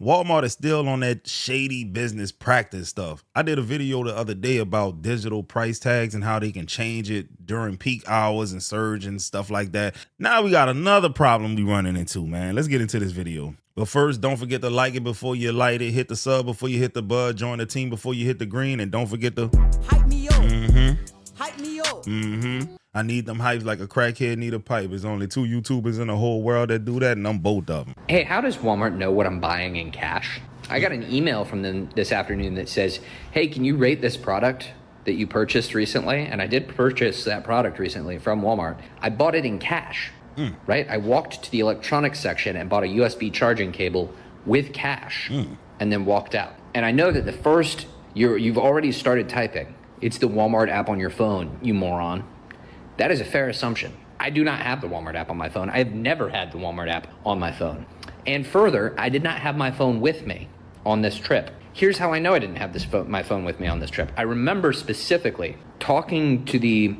Walmart is still on that shady business practice stuff. I did a video the other day about digital price tags and how they can change it during peak hours and surge and stuff like that. Now we got another problem we running into, man. Let's get into this video. But first, don't forget to like it before you light it, hit the sub before you hit the bud, join the team before you hit the green, and don't forget to hype me up. Hype me up. I need them hypes like a crackhead need a pipe. There's only 2 YouTubers in the whole world that do that, and I'm both of them. Hey, how does Walmart know what I'm buying in cash? I got an email from them this afternoon that says, hey, can you rate this product that you purchased recently? And I did purchase that product recently from Walmart. I bought it in cash, right? I walked to the electronics section and bought a USB charging cable with cash and then walked out. And I know that the first, you've already started typing. It's the Walmart app on your phone, you moron. That is a fair assumption. I do not have the Walmart app on my phone. I have never had the Walmart app on my phone. And further, I did not have my phone with me on this trip. Here's how I know I didn't have my phone with me on this trip. I remember specifically talking to the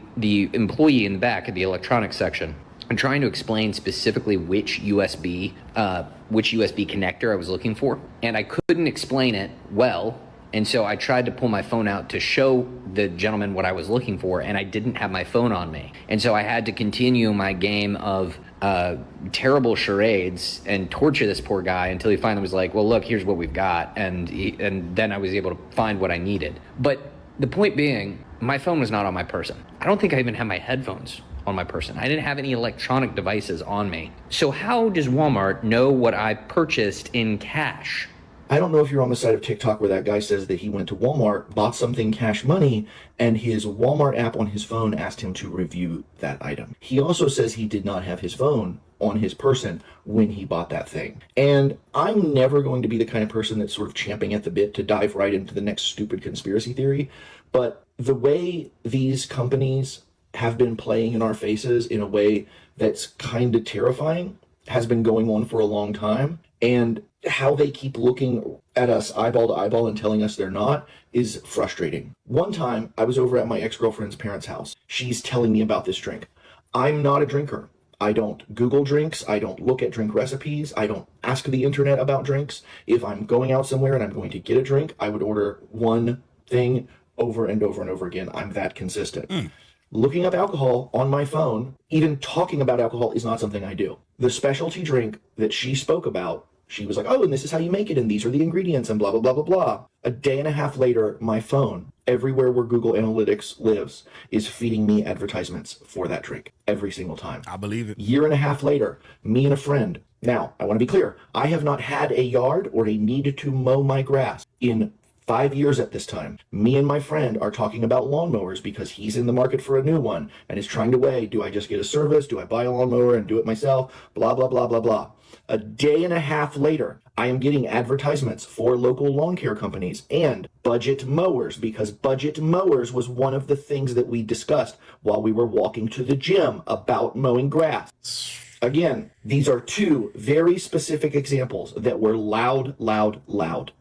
employee in the back of the electronics section and trying to explain specifically which USB connector I was looking for. And I couldn't explain it well. And so I tried to pull my phone out to show the gentleman what I was looking for, and I didn't have my phone on me. And so I had to continue my game of terrible charades and torture this poor guy until he finally was like, well, look, here's what we've got. And then I was able to find what I needed. But the point being, my phone was not on my person. I don't think I even had my headphones on my person. I didn't have any electronic devices on me. So how does Walmart know what I purchased in cash? I don't know if you're on the side of TikTok where that guy says that he went to Walmart, bought something cash money, and his Walmart app on his phone asked him to review that item. He also says he did not have his phone on his person when he bought that thing. And I'm never going to be the kind of person that's sort of champing at the bit to dive right into the next stupid conspiracy theory, but the way these companies have been playing in our faces in a way that's kind of terrifying has been going on for a long time. And how they keep looking at us eyeball to eyeball and telling us they're not is frustrating. One time, I was over at my ex-girlfriend's parents' house. She's telling me about this drink. I'm not a drinker. I don't Google drinks. I don't look at drink recipes. I don't ask the internet about drinks. If I'm going out somewhere and I'm going to get a drink, I would order one thing over and over and over again. I'm that consistent. Looking up alcohol on my phone, even talking about alcohol, is not something I do. The specialty drink that she spoke about, she was like, oh, and this is how you make it, and these are the ingredients, and blah, blah, blah, blah, blah. A day and a half later, my phone, everywhere where Google Analytics lives, is feeding me advertisements for that drink every single time. I believe it. Year and a half later, me and a friend. Now, I want to be clear. I have not had a yard or a need to mow my grass in 5 years at this time. Me and my friend are talking about lawnmowers because he's in the market for a new one and is trying to weigh, do I just get a service? Do I buy a lawnmower and do it myself? Blah, blah, blah, blah, blah. A day and a half later, I am getting advertisements for local lawn care companies and budget mowers, because budget mowers was one of the things that we discussed while we were walking to the gym about mowing grass. Again, these are two very specific examples that were loud,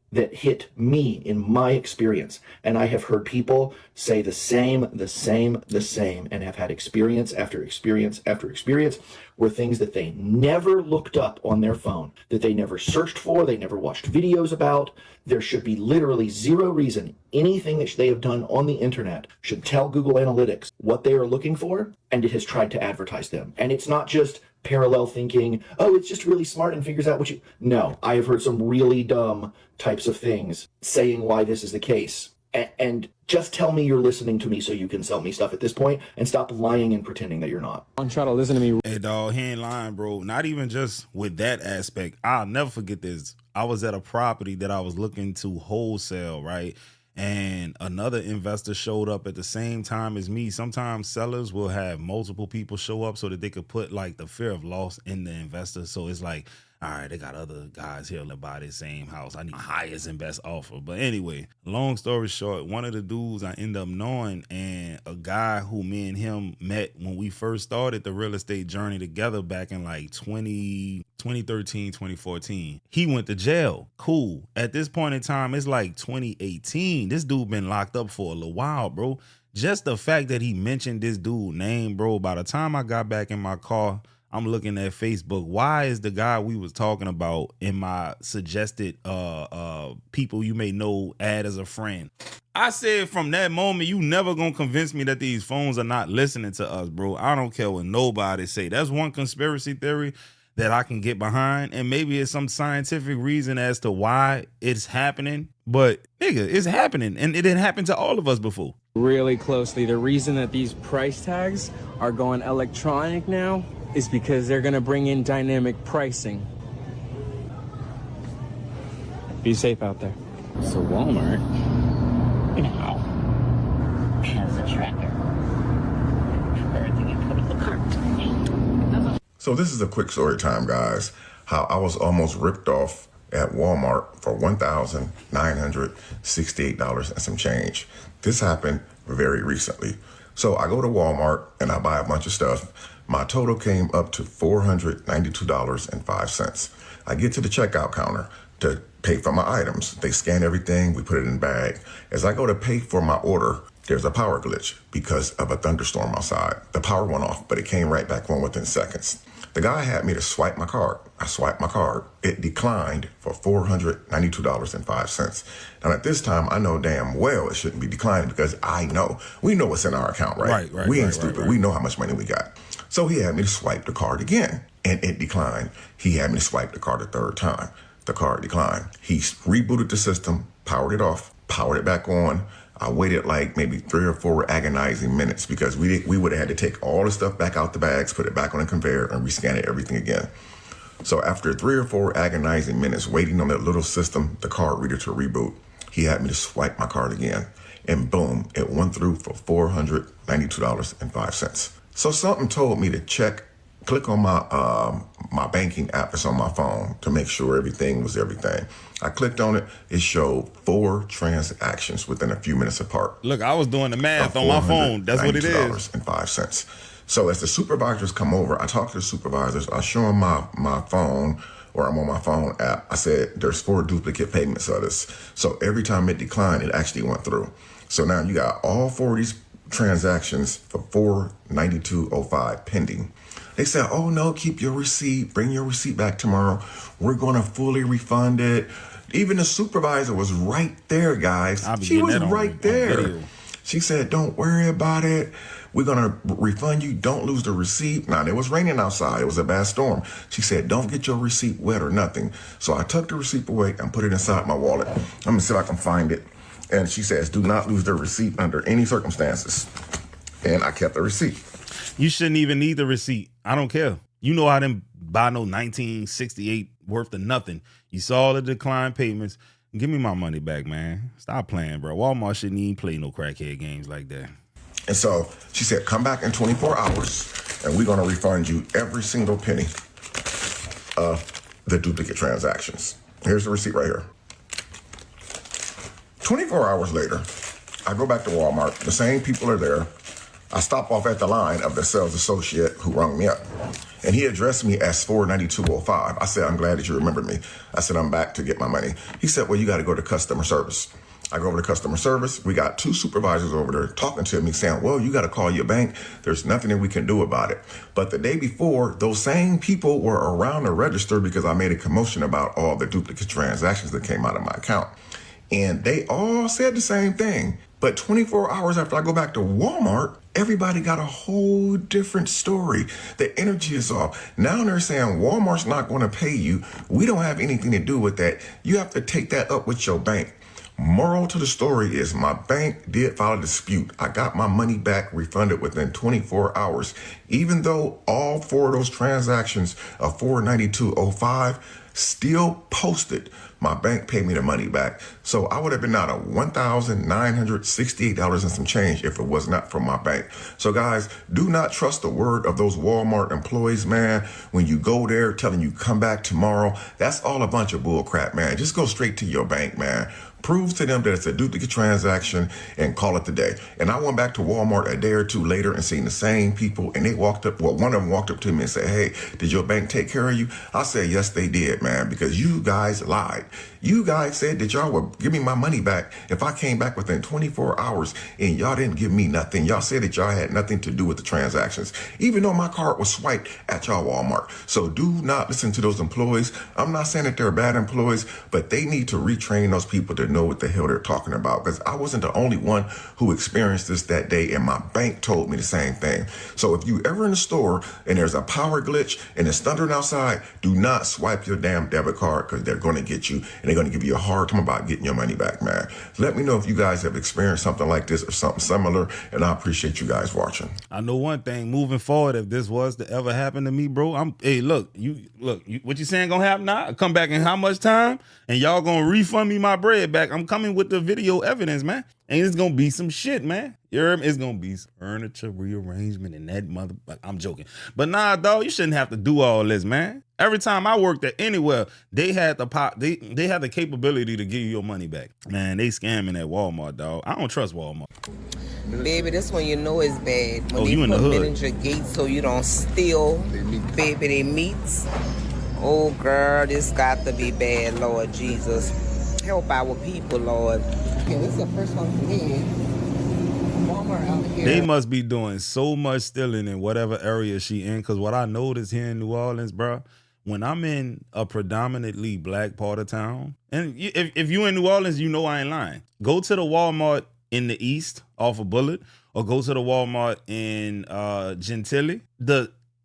that hit me in my experience. And I have heard people say the same, and have had experience after experience after experience where things that they never looked up on their phone, that they never searched for, they never watched videos about. There should be literally zero reason anything that they have done on the internet should tell Google Analytics what they are looking for, and it has tried to advertise them. And it's not just parallel thinking, oh, it's just really smart and figures out what you... No, I have heard some really dumb types of things saying why this is the case. And just tell me you're listening to me so you can sell me stuff at this point, and stop lying and pretending that you're not. Try to listen to me. Hey, dog, he ain't lying, bro. Not even just with that aspect. I'll never forget this. I was at a property that I was looking to wholesale, right? And another investor showed up at the same time as me. Sometimes sellers will have multiple people show up so that they could put like the fear of loss in the investor. So it's like, all right, they got other guys here that buy the same house. I need the highest and best offer. But anyway, long story short, one of the dudes I end up knowing, and a guy who me and him met when we first started the real estate journey together back in like 2013, 2014. He went to jail. Cool. At this point in time, it's like 2018. This dude been locked up for a little while, bro. Just the fact that he mentioned this dude name, bro, by the time I got back in my car, I'm looking at Facebook. Why is the guy we was talking about in my suggested people you may know add as a friend? I said from that moment, you never gonna convince me that these phones are not listening to us, bro. I don't care what nobody say. That's one conspiracy theory that I can get behind, and maybe it's some scientific reason as to why it's happening. But nigga, it's happening, and it didn't happen to all of us before. Really closely, the reason that these price tags are going electronic now is because they're gonna bring in dynamic pricing. Be safe out there. So Walmart now has a tracker for everything you put in the cart. So this is a quick story time, guys. How I was almost ripped off at Walmart for $1,968 and some change. This happened very recently. So I go to Walmart and I buy a bunch of stuff. My total came up to $492.05. I get to the checkout counter to pay for my items. They scan everything, we put it in a bag. As I go to pay for my order, there's a power glitch because of a thunderstorm outside. The power went off, but it came right back on within seconds. The guy had me to swipe my card. I swiped my card. It declined for $492.05. Now at this time, I know damn well it shouldn't be declining because we know what's in our account, right? We ain't stupid. Right. We know how much money we got. So he had me to swipe the card again and it declined. He had me to swipe the card a third time. The card declined. He rebooted the system, powered it off, powered it back on. I waited like maybe 3 or 4 agonizing minutes because we would have had to take all the stuff back out the bags, put it back on the conveyor, and rescan it, everything again. So after 3 or 4 agonizing minutes waiting on that little system, the card reader to reboot, he had me to swipe my card again. And boom, it went through for $492.05. So something told me to click on my banking app that's on my phone to make sure everything was everything. I clicked on it. It showed 4 transactions within a few minutes apart. Look, I was doing the math on my phone. That's what it is. $492.05. So as the supervisors come over, I talk to the supervisors. I show them my phone, or I'm on my phone app. I said, there's 4 duplicate payments of this. So every time it declined, it actually went through. So now you got all 4 of these transactions for $492.05 pending. They said, oh no, keep your receipt, bring your receipt back tomorrow. We're gonna fully refund it. Even the supervisor was right there, guys. She was right there. She said, don't worry about it. We're gonna refund you. Don't lose the receipt. Now, it was raining outside. It was a bad storm. She said, don't get your receipt wet or nothing. So I took the receipt away and put it inside my wallet. I'm gonna see if I can find it. And she says, do not lose the receipt under any circumstances. And I kept the receipt. You shouldn't even need the receipt. I don't care. You know I didn't buy no 1968 worth of nothing. You saw the decline payments. Give me my money back, man. Stop playing, bro. Walmart shouldn't even play no crackhead games like that. And so she said, come back in 24 hours and we're going to refund you every single penny of the duplicate transactions. Here's the receipt right here. 24 hours later, I go back to Walmart. The same people are there. I stop off at the line of the sales associate who rung me up. And he addressed me as $492.05. I said, I'm glad that you remembered me. I said, I'm back to get my money. He said, well, you got to go to customer service. I go over to customer service. We got 2 supervisors over there talking to me saying, well, you got to call your bank. There's nothing that we can do about it. But the day before, those same people were around the register because I made a commotion about all the duplicate transactions that came out of my account. And they all said the same thing. But 24 hours after I go back to Walmart, everybody got a whole different story. The energy is off. Now they're saying Walmart's not going to pay you. We don't have anything to do with that. You have to take that up with your bank. Moral to the story is my bank did file a dispute. I got my money back refunded within 24 hours. Even though all 4 of those transactions of $492.05 still posted, my bank paid me the money back. So I would have been out of $1,968 and some change if it was not from my bank. So guys, do not trust the word of those Walmart employees, man. When you go there telling you come back tomorrow, that's all a bunch of bull crap, man. Just go straight to your bank, man. Prove to them that it's a duplicate transaction and call it the day. And I went back to Walmart a day or 2 later and seen the same people, and they walked up, well, one of them walked up to me and said, hey, did your bank take care of you? I said, yes, they did, man. man, because you guys lied. You guys said that y'all would give me my money back if I came back within 24 hours, and y'all didn't give me nothing. Y'all said that y'all had nothing to do with the transactions, even though my card was swiped at y'all Walmart. So do not listen to those employees. I'm not saying that they're bad employees, but they need to retrain those people to know what the hell they're talking about, because I wasn't the only one who experienced this that day, and my bank told me the same thing. So if you ever in the store and there's a power glitch and it's thundering outside, do not swipe your damn debit card, because they're going to get you and they're going to give you a hard time about getting your money back, man. Let me know if you guys have experienced something like this or something similar, and I appreciate you guys watching. I know one thing, moving forward, if this was to ever happen to me, bro, look, what you saying gonna happen now? I come back in how much time? And y'all gonna refund me my bread back. I'm coming with the video evidence, man. And it's gonna be some shit, man. You heard me? It's gonna be some furniture rearrangement and that mother. I'm joking, but nah, dog, you shouldn't have to do all this, man. Every time I worked at anywhere, they had they had the capability to give you your money back. Man, they scamming at Walmart, dog. I don't trust Walmart. Baby, this one you know is bad. When Oh, they you in the put hood. it in your gate so you don't steal, baby, they meats. Oh, girl, this got to be bad, Lord Jesus. Help our people, Lord. Okay, this is the first one for me. Walmart out here. They must be doing so much stealing in whatever area she in, because what I noticed here in New Orleans, bro, when I'm in a predominantly black part of town, and if you in New Orleans, you know I ain't lying. Go to the Walmart in the east off of Bullitt, or go to the Walmart in Gentilly.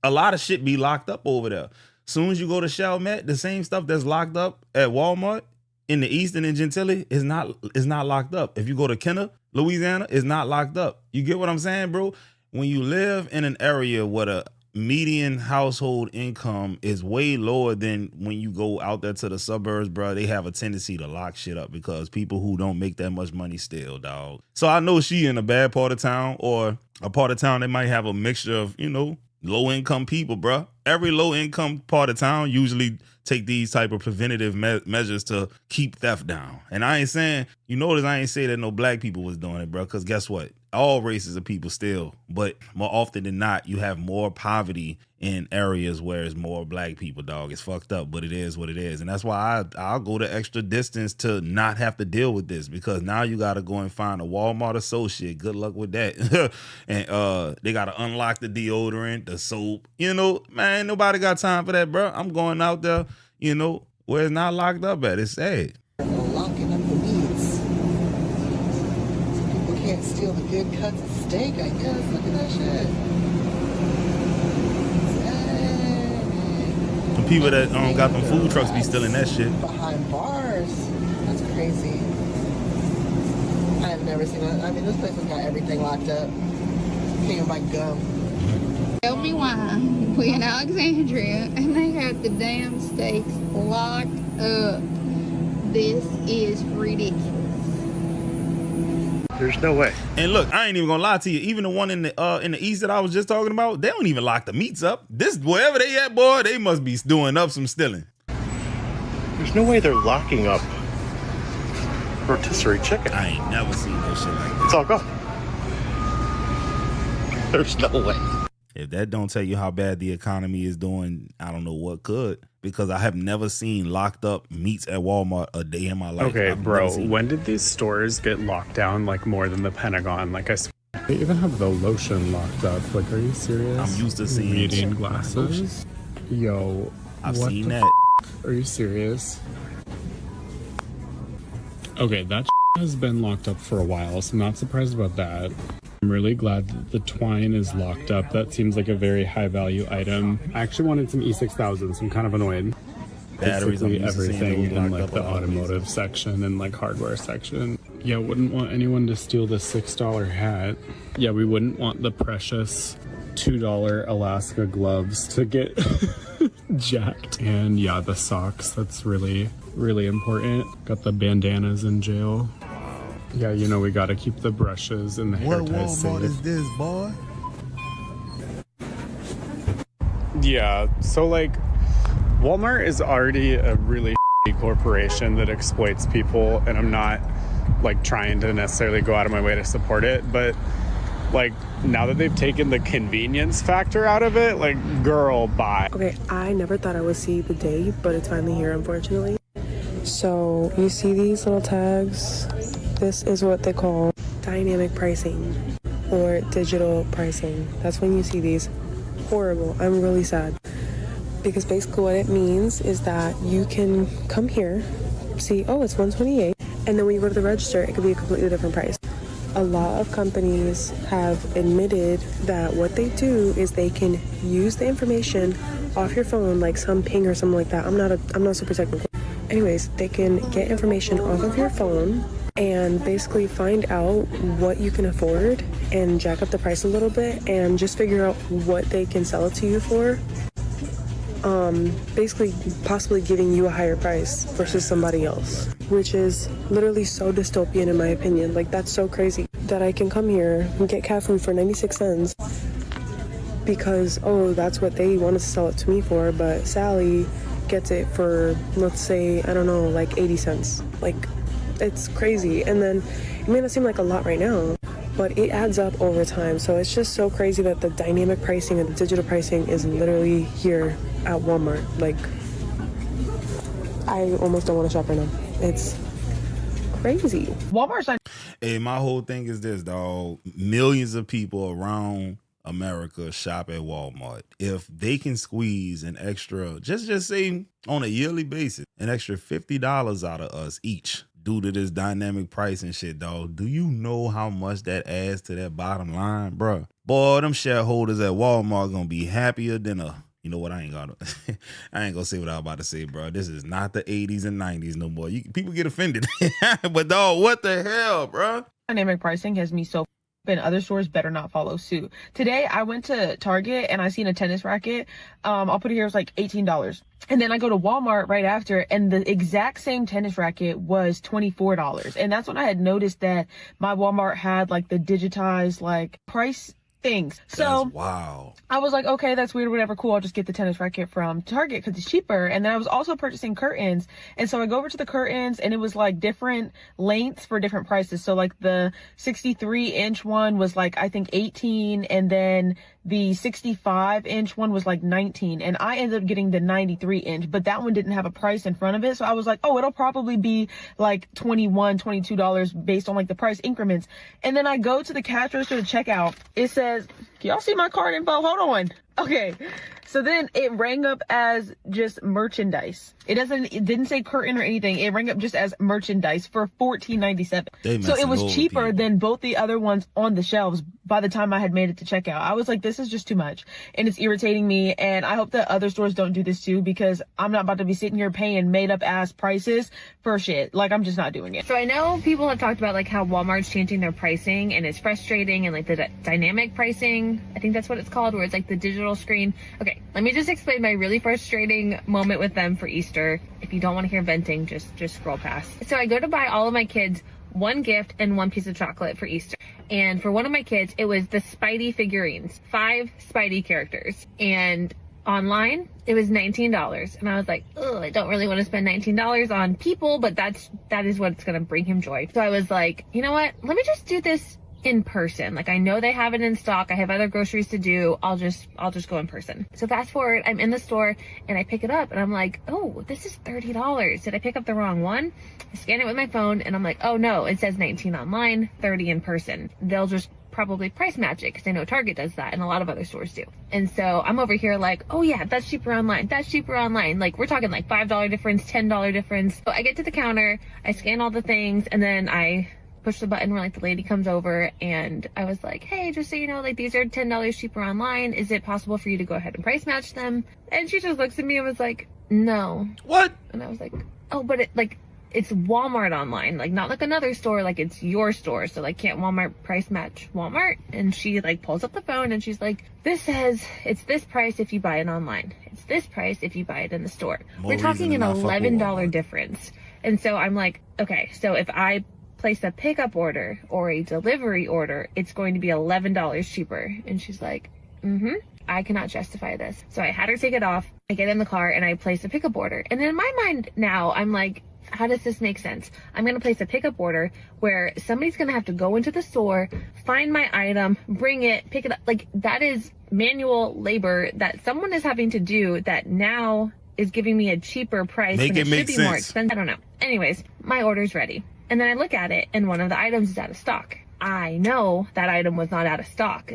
A lot of shit be locked up over there. Soon as you go to Chalmette, the same stuff that's locked up at Walmart in the east and in Gentilly is not locked up. If you go to Kenner, Louisiana, it's not locked up. You get what I'm saying, bro? When you live in an area where the median household income is way lower than when you go out there to the suburbs, bro, they have a tendency to lock shit up because people who don't make that much money steal, dog. So I know she in a bad part of town, or a part of town that might have a mixture of, low income people, bro. Every low income part of town usually take these type of preventative measures to keep theft down. And I ain't saying, you notice I ain't say that no black people was doing it, bro, because guess what? All races of people steal, but more often than not, you have more poverty in areas where it's more black people, dog. It's fucked up, but it is what it is. And that's why I'll go the extra distance to not have to deal with this, because now you got to go and find a Walmart associate. Good luck with that. And they got to unlock the deodorant, the soap. Man, nobody got time for that, bro. I'm going out there, where it's not locked up at. It's sad. Locking up the meats. So people can't steal the good cuts of steak, I guess. Look at that shit. The people that got them food trucks be stealing that shit. Behind bars. That's crazy. I've never seen that. I mean, this place has got everything locked up. Can't even buy gum. Tell me why we in Alexandria and they had the damn steaks locked up. This is ridiculous. There's no way. And look, I ain't even gonna lie to you. Even the one in the east that I was just talking about, they don't even lock the meats up. This, wherever they at, boy, they must be doing up some stealing. There's no way they're locking up rotisserie chicken. I ain't never seen no shit like that. It's all gone. There's no way. If that don't tell you how bad the economy is doing, I don't know what could, because I have never seen locked up meats at Walmart a day in my life. Okay, bro, when did these stores get locked down like more than the Pentagon? Like, they even have the lotion locked up. Like, are you serious? I'm used to seeing reading glasses. Yo, I've what seen the that. Are you serious? Okay, that has been locked up for a while, so I'm not surprised about that. I'm really glad that the twine is locked up. That seems like a very high value item. I actually wanted some E6000s, so I'm kind of annoyed. Batteries, basically everything in like the automotive section and like hardware section. Yeah, wouldn't want anyone to steal the $6 hat. Yeah, we wouldn't want the precious $2 Alaska gloves to get jacked. And yeah, the socks, that's really, really important. Got the bandanas in jail. Yeah, we gotta keep the brushes and the hair ties safe. What Walmart is this, boy? Yeah, so like Walmart is already a really shitty corporation that exploits people, and I'm not like trying to necessarily go out of my way to support it, but Like, now that they've taken the convenience factor out of it, like, girl, bye. Okay, I never thought I would see the day, but it's finally here, unfortunately. So you see these little tags? This is what they call dynamic pricing or digital pricing. That's when you see these. Horrible. I'm really sad. Because basically what it means is that you can come here, see, oh, it's $128, and then when you go to the register, it could be a completely different price. A lot of companies have admitted that what they do is they can use the information off your phone, like some ping or something like that. I'm not super technical. Anyways, they can get information off of your phone and basically find out what you can afford and jack up the price a little bit and just figure out what they can sell it to you for. Basically possibly giving you a higher price versus somebody else, which is literally so dystopian in my opinion. Like, that's so crazy that I can come here and get cat food for 96 cents because, oh, that's what they wanted to sell it to me for, but Sally gets it for, let's say, I don't know, like 80 cents. Like, it's crazy. And then it may not seem like a lot right now, but it adds up over time. So it's just so crazy that the dynamic pricing and the digital pricing is literally here at Walmart. Like, I almost don't want to shop right now. It's crazy. Walmart's like, hey, my whole thing is this, dog. Millions of people around America shop at Walmart. If they can squeeze an extra, just say on a yearly basis, an extra $50 out of us each due to this dynamic pricing shit, dog, do you know how much that adds to that bottom line, bro? Boy, them shareholders at Walmart gonna be happier than a, you know what, I ain't gonna say what I was about to say, bro. This is not the 80s and 90s no more. People get offended. But dog, what the hell, bro? Dynamic pricing has me so and other stores better not follow suit. Today I went to Target and I seen a tennis racket. I'll put it here, it was like $18. And then I go to Walmart right after and the exact same tennis racket was $24. And that's when I had noticed that my Walmart had like the digitized like price things. So wow. I was like, okay, that's weird, whatever, cool, I'll just get the tennis racket from Target because it's cheaper. And then I was also purchasing curtains, and so I go over to the curtains and it was like different lengths for different prices. So like the 63-inch one was like, I think 18, and then the 65-inch one was like 19, and I ended up getting the 93-inch, but that one didn't have a price in front of it. So I was like, oh, it'll probably be like $21, $22 based on like the price increments. And then I go to the cash register to check out. It says, y'all see my card info? Hold on. Okay. So then it rang up as just merchandise. It didn't say curtain or anything. It rang up just as merchandise for $14.97. So it was cheaper than both the other ones on the shelves by the time I had made it to checkout. I was like, this is just too much. And it's irritating me. And I hope that other stores don't do this too, because I'm not about to be sitting here paying made up ass prices for shit. Like, I'm just not doing it. So I know people have talked about like how Walmart's changing their pricing and it's frustrating, and like the dynamic pricing, I think that's what it's called, where it's like the digital screen. Okay, let me just explain my really frustrating moment with them for Easter. If you don't want to hear venting, just scroll past. So I go to buy all of my kids one gift and one piece of chocolate for Easter. And for one of my kids, it was the Spidey figurines, 5 Spidey characters. And online, it was $19. And I was like, ugh, I don't really want to spend $19 on people, but that is what's going to bring him joy. So I was like, you know what? Let me just do this in person. Like, I know they have it in stock. I have other groceries to do. I'll just go in person. So fast forward, I'm in the store and I pick it up and I'm like, oh, this is $30. Did I pick up the wrong one? I scan it with my phone and I'm like, oh no, it says 19 online, 30 in person. They'll just probably price match it because I know Target does that and a lot of other stores do. And so I'm over here like, oh yeah, that's cheaper online. That's cheaper online. Like, we're talking like $5 difference, $10 difference. So I get to the counter, I scan all the things, and then I push the button where like the lady comes over, and I was like, hey, just so you know, like, these are $10 cheaper online. Is it possible for you to go ahead and price match them? And she just looks at me and was like, no. What? And I was like, oh, but it's Walmart online, like not like another store, like it's your store, so like can't Walmart price match Walmart? And she like pulls up the phone and she's like, this says it's this price if you buy it online, it's this price if you buy it in the store. We're talking an $11 difference. And so I'm like, okay, so if I place a pickup order or a delivery order, it's going to be $11 cheaper. And she's like, I cannot justify this. So I had her take it off. I get in the car and I place a pickup order. And in my mind now, I'm like, how does this make sense? I'm going to place a pickup order where somebody's going to have to go into the store, find my item, bring it, pick it up. Like, that is manual labor that someone is having to do that now is giving me a cheaper price when it should be more expensive. I don't know. Anyways, my order's ready. And then I look at it and one of the items is out of stock. I know that item was not out of stock.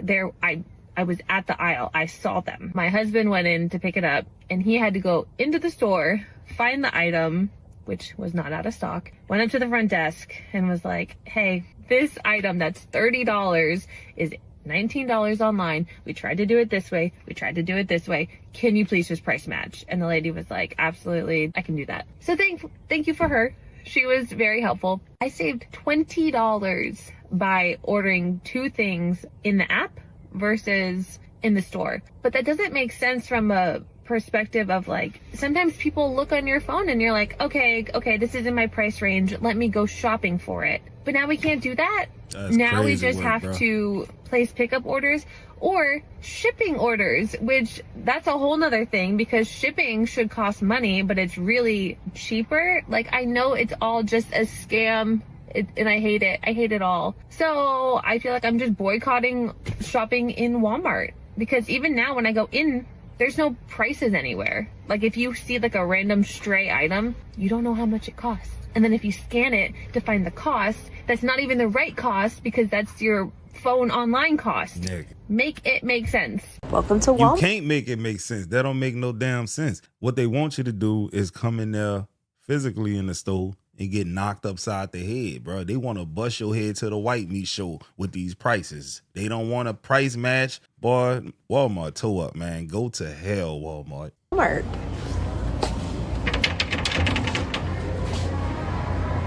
I was at the aisle. I saw them. My husband went in to pick it up and he had to go into the store, find the item, which was not out of stock, went up to the front desk and was like, hey, this item that's $30 is $19 online. We tried to do it this way. We tried to do it this way. Can you please just price match? And the lady was like, absolutely, I can do that. So thank you for her. She was very helpful. I saved $20 by ordering 2 things in the app versus in the store. But that doesn't make sense from a perspective of, like, sometimes people look on your phone and you're like, okay, this is in my price range. Let me go shopping for it. But now we can't do that. Now we just have to place pickup orders or shipping orders, which that's a whole nother thing because shipping should cost money, but it's really cheaper. Like, I know it's all just a scam. And I hate it. I hate it all. So I feel like I'm just boycotting shopping in Walmart because even now when I go in, there's no prices anywhere. Like, if you see like a random stray item, you don't know how much it costs. And then if you scan it to find the cost, that's not even the right cost because that's your phone online cost. Nick. Make it make sense. Welcome to Walmart. You can't make it make sense. That don't make no damn sense. What they want you to do is come in there physically in the store and get knocked upside the head, bro. They want to bust your head to the white meat show with these prices. They don't want a price match. Boy, Walmart toe up, man. Go to hell, Walmart. Walmart.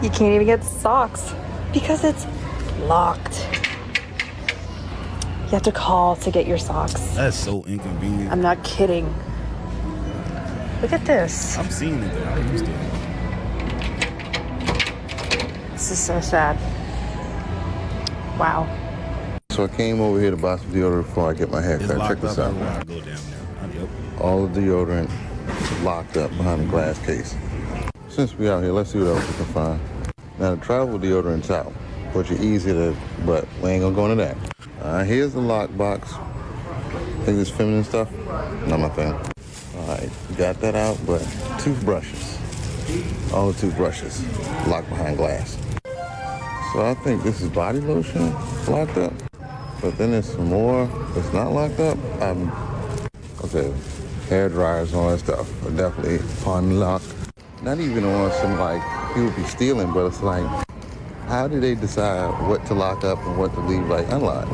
You can't even get socks because it's locked. You have to call to get your socks. That's so inconvenient. I'm not kidding. Look at this. I'm seeing it. I used to. This is so sad. Wow. So I came over here to buy some deodorant before I get my hair cut. Check this out. I go down there. Yep. All the deodorant is locked up behind a glass case. Since we out here, let's see what else we can find. Now the travel deodorant's out, which are easy to, but we ain't gonna go into that. Here's the lock box. I think it's feminine stuff. Not my thing. All right, got that out, but toothbrushes. All the toothbrushes locked behind glass. So I think this is body lotion locked up, but then there's some more that's not locked up. Okay, hair dryers and all that stuff are definitely unlocked. Not even on some like people be stealing, but it's like, how do they decide what to lock up and what to leave like unlocked?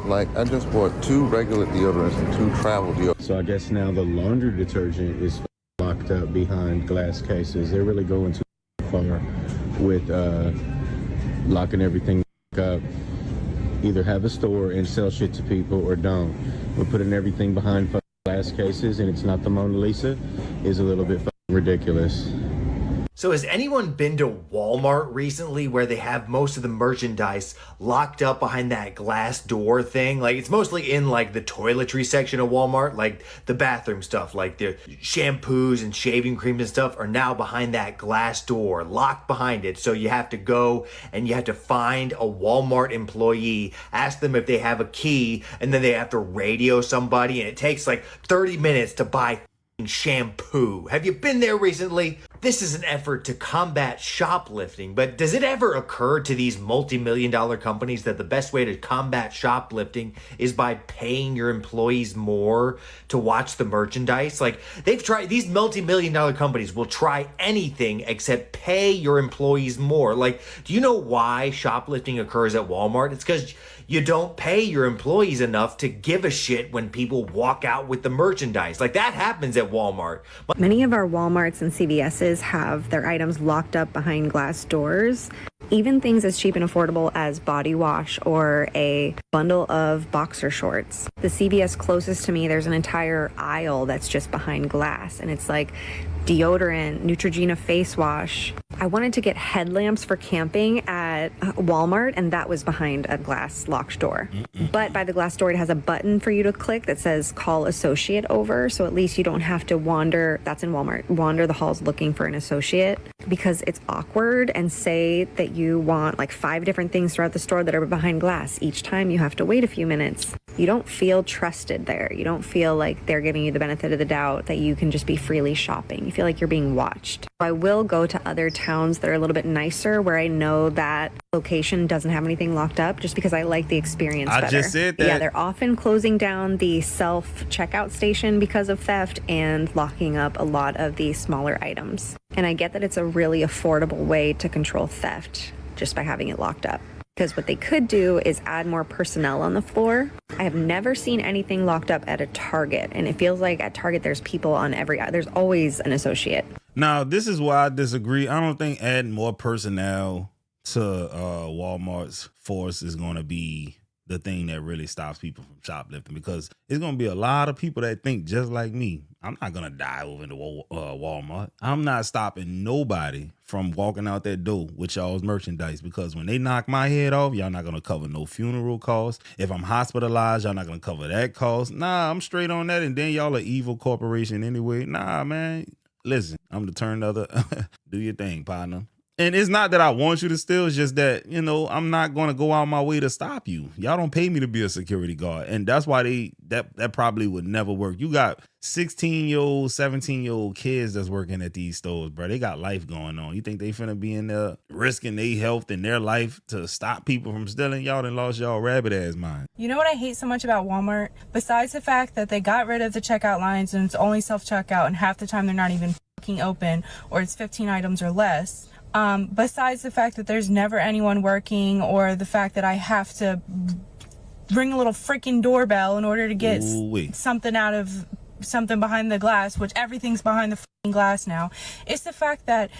Like I just bought 2 regular deodorants and 2 travel deodorants. So I guess now the laundry detergent is locked up behind glass cases. They're really going too far with locking everything up. Either have a store and sell shit to people or don't. We're putting everything behind glass cases and it's not the Mona Lisa is a little bit ridiculous. So has anyone been to Walmart recently where they have most of the merchandise locked up behind that glass door thing? Like, it's mostly in like the toiletry section of Walmart, like the bathroom stuff, like the shampoos and shaving creams and stuff are now behind that glass door, locked behind it. So you have to go and you have to find a Walmart employee, ask them if they have a key, and then they have to radio somebody, and it takes like 30 minutes to buy shampoo. Have you been there recently? This is an effort to combat shoplifting, but does it ever occur to these multi-million-dollar companies that the best way to combat shoplifting is by paying your employees more to watch the merchandise? Like, they've tried, these multi-million-dollar companies will try anything except pay your employees more. Like, do you know why shoplifting occurs at Walmart? It's because you don't pay your employees enough to give a shit when people walk out with the merchandise. Like, that happens at Walmart. Many of our Walmarts and CVS's have their items locked up behind glass doors. Even things as cheap and affordable as body wash or a bundle of boxer shorts. The CVS closest to me, there's an entire aisle that's just behind glass, and it's like deodorant, Neutrogena face wash. I wanted to get headlamps for camping at at Walmart, and that was behind a glass locked door. But by the glass door, it has a button for you to click that says call associate over. So at least you don't have to wander, that's in Walmart, wander the halls looking for an associate, because it's awkward, and say that you want like 5 different things throughout the store that are behind glass. Each time you have to wait a few minutes. You don't feel trusted there. You don't feel like they're giving you the benefit of the doubt that you can just be freely shopping. You feel like you're being watched. I will go to other towns that are a little bit nicer where I know that location doesn't have anything locked up, just because I like the experience better. I just said that. Yeah, they're often closing down the self-checkout station because of theft and locking up a lot of the smaller items. And I get that it's a really affordable way to control theft just by having it locked up. Because what they could do is add more personnel on the floor. I have never seen anything locked up at a Target, and it feels like at Target there's people on there's always an associate. Now, this is why I disagree. I don't think adding more personnel to Walmart's force is going to be the thing that really stops people from shoplifting, because it's going to be a lot of people that think just like me. I'm not going to dive over into Walmart. I'm not stopping nobody from walking out that door with y'all's merchandise, because when they knock my head off, y'all not going to cover no funeral costs. If I'm hospitalized, y'all not going to cover that cost. Nah, I'm straight on that. And then y'all an evil corporation anyway. Nah, man. Listen, I'm the turn other. Do your thing, partner. And it's not that I want you to steal. It's just that, I'm not going to go out my way to stop you. Y'all don't pay me to be a security guard. And that's why that probably would never work. You got 16-year-old, 17-year-old kids that's working at these stores, bro. They got life going on. You think they finna be in there risking their health and their life to stop people from stealing? Y'all done lost y'all rabbit ass mind. You know what I hate so much about Walmart? Besides the fact that they got rid of the checkout lines and it's only self-checkout, and half the time they're not even fucking open, or it's 15 items or less. Besides the fact that there's never anyone working, or the fact that I have to ring a little freaking doorbell in order to get something out of something behind the glass, which everything's behind the freaking glass now. It's the fact that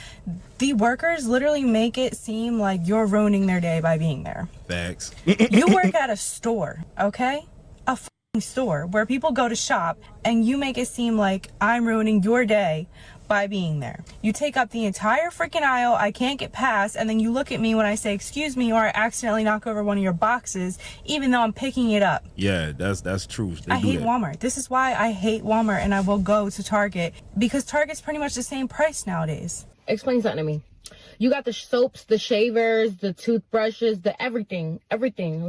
the workers literally make it seem like you're ruining their day by being there. Facts. You work at a store, okay? A freaking store where people go to shop, and you make it seem like I'm ruining your day by being there. You take up the entire freaking aisle I can't get past, and then you look at me when I say excuse me, or I accidentally knock over one of your boxes even though I'm picking it up. Yeah, that's true. I hate Walmart. This is why I hate Walmart, and I will go to Target, because Target's pretty much the same price nowadays. Explain something to me. You got the soaps, the shavers, the toothbrushes, the everything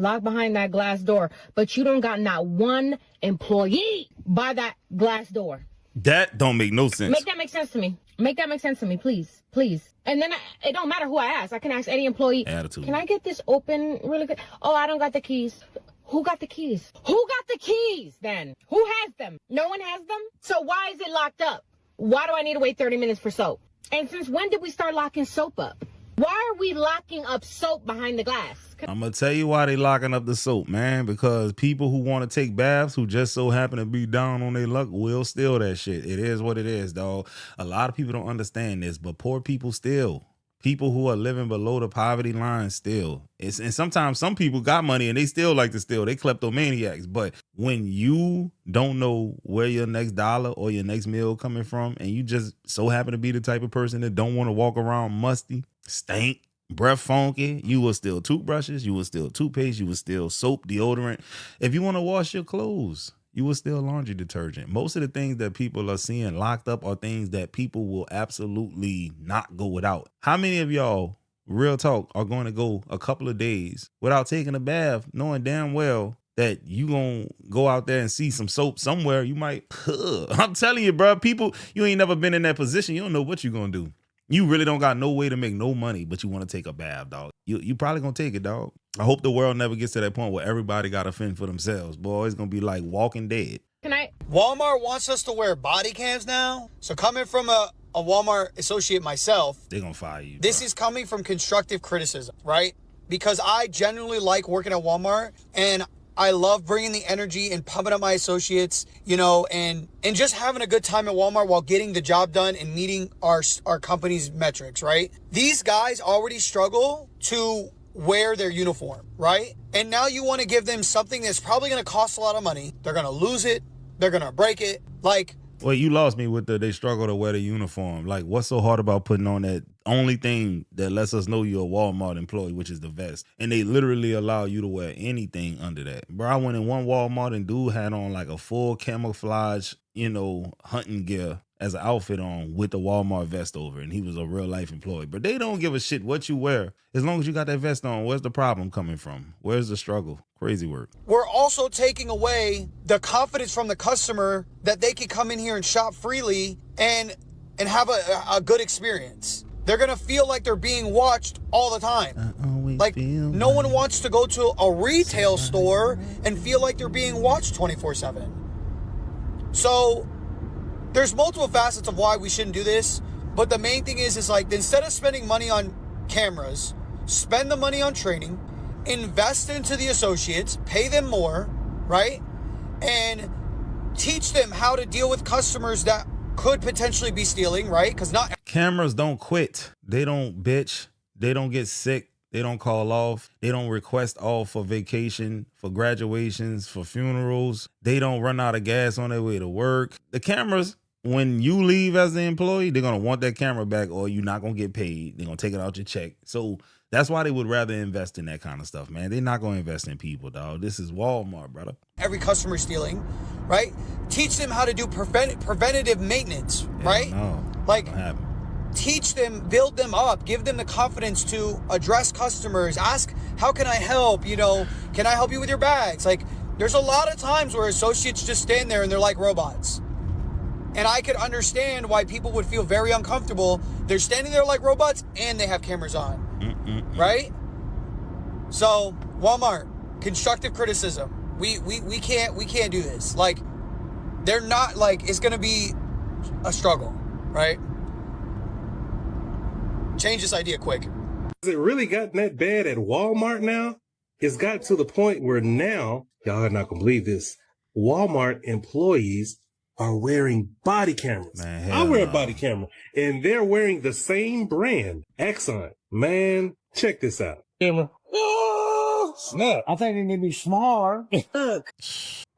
locked behind that glass door, but you don't got not one employee by that glass door. That don't make no sense. Make that make sense to me. Make that make sense to me, please. Please. And then it don't matter who I ask. I can ask any employee. Attitude. Can I get this open really good? Oh, I don't got the keys. Who got the keys? Who got the keys then? Who has them? No one has them? So why is it locked up? Why do I need to wait 30 minutes for soap? And since when did we start locking soap up? Why are we locking up soap behind the glass? I'm going to tell you why they locking up the soap, man. Because people who want to take baths, who just so happen to be down on their luck, will steal that shit. It is what it is, dog. A lot of people don't understand this, but poor people steal. People who are living below the poverty line steal. And sometimes some people got money and they still like to steal. They kleptomaniacs. But when you don't know where your next dollar or your next meal coming from, and you just so happen to be the type of person that don't want to walk around musty, stink, breath funky, you will steal toothbrushes, you will steal toothpaste, you will steal soap, deodorant. If you want to wash your clothes, you will steal laundry detergent. Most of the things that people are seeing locked up are things that people will absolutely not go without. How many of y'all, real talk, are going to go a couple of days without taking a bath, knowing damn well that you gonna go out there and see some soap somewhere? You might, I'm telling you, bro, people, you ain't never been in that position. You don't know what you're gonna do. You really don't got no way to make no money, but you want to take a bath, dog. You probably gonna take it, dog. I hope the world never gets to that point where everybody got to fend for themselves. Boy, it's gonna be like Walking Dead. Walmart wants us to wear body cams now. So coming from a Walmart associate myself, they're gonna fire you. This is coming from constructive criticism, right? Because I genuinely like working at Walmart, and I love bringing the energy and pumping up my associates, and just having a good time at Walmart while getting the job done and meeting our company's metrics, right? These guys already struggle to wear their uniform, right? And now you want to give them something that's probably going to cost a lot of money. They're going to lose it. They're going to break it. Like, Well, you lost me with they struggle to wear the uniform. Like, what's so hard about putting on that only thing that lets us know you're a Walmart employee, which is the vest? And they literally allow you to wear anything under that. Bro, I went in one Walmart and dude had on like a full camouflage, hunting gear as an outfit on with the Walmart vest over, and he was a real life employee. But they don't give a shit what you wear. As long as you got that vest on, where's the problem coming from? Where's the struggle? Crazy work. We're also taking away the confidence from the customer that they can come in here and shop freely and have a good experience. They're gonna feel like they're being watched all the time. Like, no one wants to go to a retail store and feel like they're being watched 24/7. So there's multiple facets of why we shouldn't do this, but the main thing is like, instead of spending money on cameras, spend the money on training, invest into the associates, pay them more, right? And teach them how to deal with customers that could potentially be stealing, right? Because cameras don't quit. They don't bitch. They don't get sick. They don't call off. They don't request off for vacation, for graduations, for funerals. They don't run out of gas on their way to work. The cameras, when you leave as the employee, they're going to want that camera back or you're not going to get paid. They're going to take it out your check. So that's why they would rather invest in that kind of stuff, man. They're not going to invest in people, dog. This is Walmart, brother. Every customer stealing, right? Teach them how to do preventative maintenance, right? Like, teach them, build them up, give them the confidence to address customers, ask, how can I help? Can I help you with your bags? Like, there's a lot of times where associates just stand there and they're like robots. And I could understand why people would feel very uncomfortable. They're standing there like robots and they have cameras on, right? So, Walmart, constructive criticism. We can't do this. Like, they're not, like, it's gonna be a struggle, right? Change this idea quick. Has it really gotten that bad at Walmart now? It's got to the point where now, y'all are not gonna believe this, Walmart employees are wearing body cameras. Man, I wear a body camera, and they're wearing the same brand, Exxon. Man, check this out. Camera. Oh, snap. I think they need to be smaller. Look.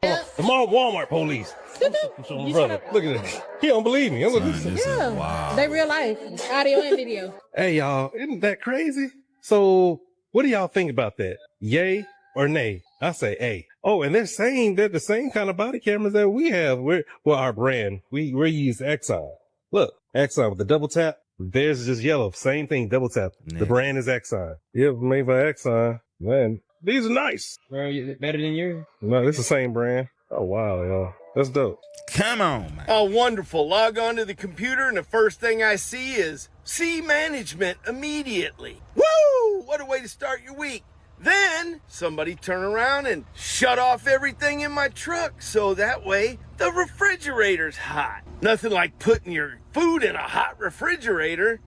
Come on, Walmart police. Brother, look at this. He don't believe me. Yeah, they real life, audio and video. Hey, y'all, isn't that crazy? So, what do y'all think about that? Yay or nay? I say A. Oh, and they're saying they're the same kind of body cameras that we have. Our brand, we use Exxon. Look, Exxon with the double tap. Theirs is just yellow. Same thing, double tap. The brand is Exxon. Yep, made by Exxon. Man, these are nice. Bro, better than yours? No, this is the same brand. Oh, wow, y'all. That's dope. Come on, man. Oh, wonderful. Log on to the computer and the first thing I see is see management immediately. Woo! What a way to start your week. Then somebody turn around and shut off everything in my truck so that way the refrigerator's hot. Nothing like putting your food in a hot refrigerator.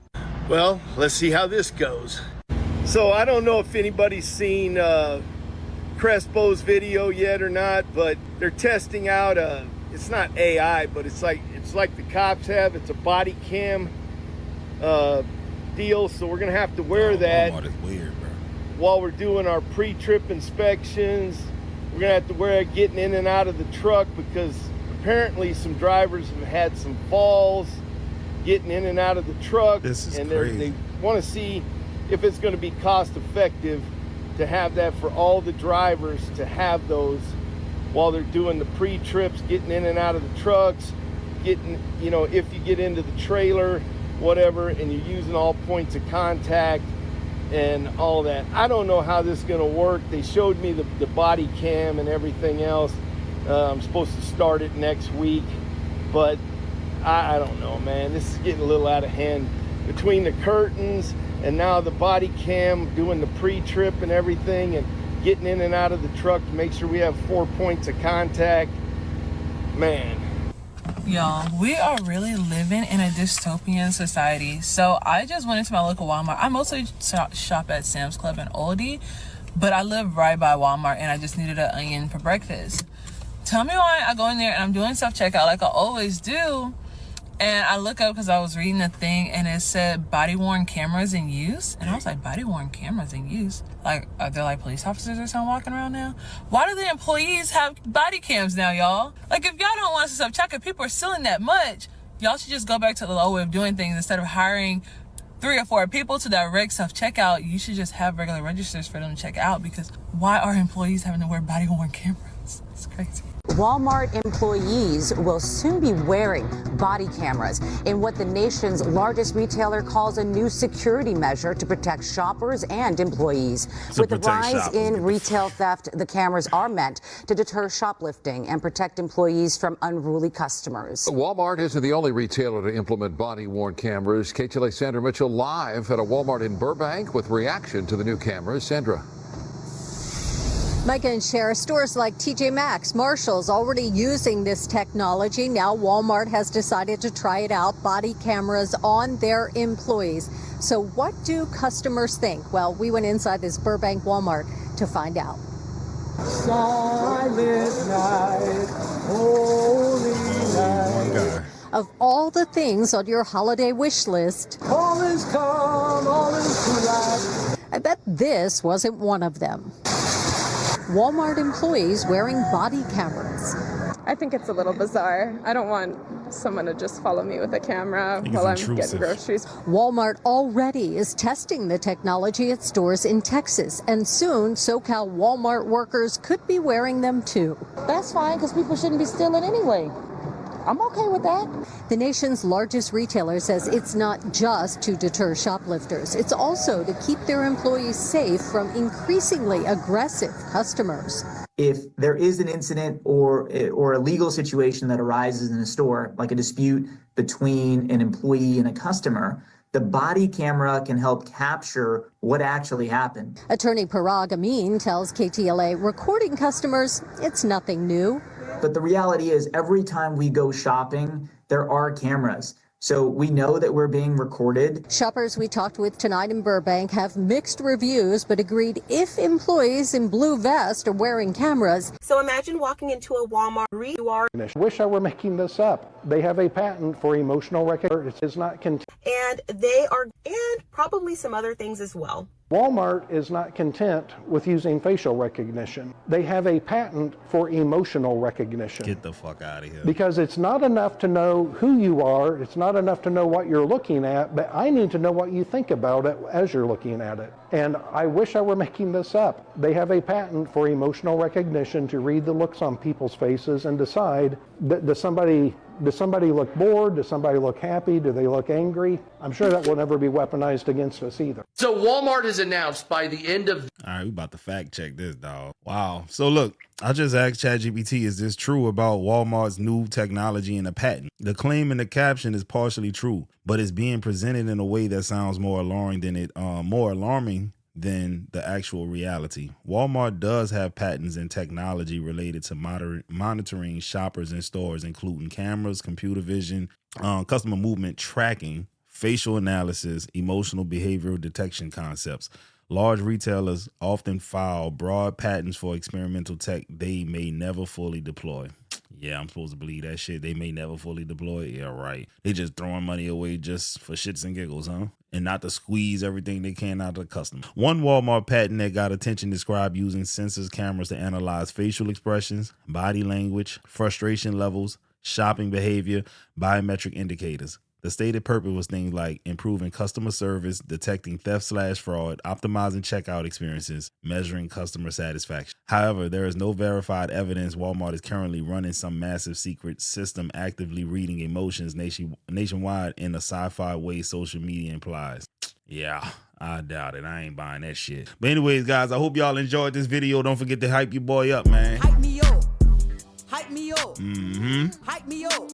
Well, let's see how this goes. So I don't know if anybody's seen Crespo's video yet or not, but they're testing out it's not AI, but it's like the cops have. It's a body cam deal, so we're gonna have to wear that. Walmart is weird, bro. While we're doing our pre-trip inspections. We're gonna have to wear it getting in and out of the truck because apparently some drivers have had some falls getting in and out of the truck. This is and crazy. They want to see if it's going to be cost effective to have that for all the drivers to have those while they're doing the pre-trips, getting in and out of the trucks, getting, if you get into the trailer, whatever, and you're using all points of contact and all that. I don't know how this is going to work. They showed me the body cam and everything else. I'm supposed to start it next week, but I don't know, man. This is getting a little out of hand. Between the curtains and now the body cam, doing the pre-trip and everything, and getting in and out of the truck to make sure we have 4 points of contact, man. Y'all, we are really living in a dystopian society. So I just went into my local Walmart. I mostly shop at Sam's Club and Aldi, but I live right by Walmart and I just needed an onion for breakfast. Tell me why I go in there and I'm doing self-checkout like I always do, And I look up because I was reading a thing and it said body worn cameras in use. And I was like, body worn cameras in use? Like, are there like police officers or something walking around now? Why do the employees have body cams now, y'all? Like, if y'all don't want to self-check, if people are stealing that much, y'all should just go back to the old way of doing things. Instead of hiring 3 or 4 people to direct self-checkout, you should just have regular registers for them to check out, because why are employees having to wear body worn cameras? It's crazy. Walmart employees will soon be wearing body cameras in what the nation's largest retailer calls a new security measure to protect shoppers and employees. With the rise in retail theft, the cameras are meant to deter shoplifting and protect employees from unruly customers. Walmart isn't the only retailer to implement body-worn cameras. KTLA Sandra Mitchell live at a Walmart in Burbank with reaction to the new cameras. Sandra. Micah and Cher, stores like TJ Maxx, Marshall's already using this technology. Now Walmart has decided to try it out, body cameras on their employees. So what do customers think? Well, we went inside this Burbank Walmart to find out. Silent night, holy night. Of all the things on your holiday wish list, All is calm, all is bright. I bet this wasn't one of them. Walmart employees wearing body cameras. I think it's a little bizarre. I don't want someone to just follow me with a camera while I'm getting groceries. Walmart already is testing the technology at stores in Texas, and soon SoCal Walmart workers could be wearing them too. That's fine, because people shouldn't be stealing anyway. I'm okay with that. The nation's largest retailer says it's not just to deter shoplifters. It's also to keep their employees safe from increasingly aggressive customers. If there is an incident or a legal situation that arises in a store, like a dispute between an employee and a customer, the body camera can help capture what actually happened. Attorney Parag Amin tells KTLA recording customers, it's nothing new. But the reality is, every time we go shopping, there are cameras. So we know that we're being recorded. Shoppers we talked with tonight in Burbank have mixed reviews, but agreed if employees in blue vests are wearing cameras. So imagine walking into a Walmart. You are. I wish I were making this up. They have a patent for emotional recognition. It is not content. And they are, and probably some other things as well. Walmart is not content with using facial recognition. They have a patent for emotional recognition. Get the fuck out of here. Because it's not enough to know who you are, it's not enough to know what you're looking at, but I need to know what you think about it as you're looking at it. And I wish I were making this up. They have a patent for emotional recognition to read the looks on people's faces and decide, does somebody look bored? Does somebody look happy? Do they look angry? I'm sure that will never be weaponized against us either. So Walmart has announced by the end of... All right, we about to fact check this, dog. Wow. So look, I just asked ChatGPT, is this true about Walmart's new technology and a patent? The claim in the caption is partially true, but it's being presented in a way that sounds more alarming than the actual reality. Walmart does have patents and technology related to monitoring shoppers in stores, including cameras, computer vision, customer movement tracking, facial analysis, emotional behavioral detection concepts. Large retailers often file broad patents for experimental tech they may never fully deploy. Yeah, I'm supposed to believe that shit. They may never fully deploy it. Yeah, right. They just throwing money away just for shits and giggles, huh? And not to squeeze everything they can out of the customer. One Walmart patent that got attention described using sensors cameras to analyze facial expressions, body language, frustration levels, shopping behavior, biometric indicators. The stated purpose was things like improving customer service, detecting theft/fraud, optimizing checkout experiences, measuring customer satisfaction. However, there is no verified evidence Walmart is currently running some massive secret system actively reading emotions nationwide in a sci-fi way social media implies. Yeah, I doubt it. I ain't buying that shit. But anyways, guys, I hope y'all enjoyed this video. Don't forget to hype your boy up, man. Hype me up. Hype me up. Mm-hmm. Hype me up.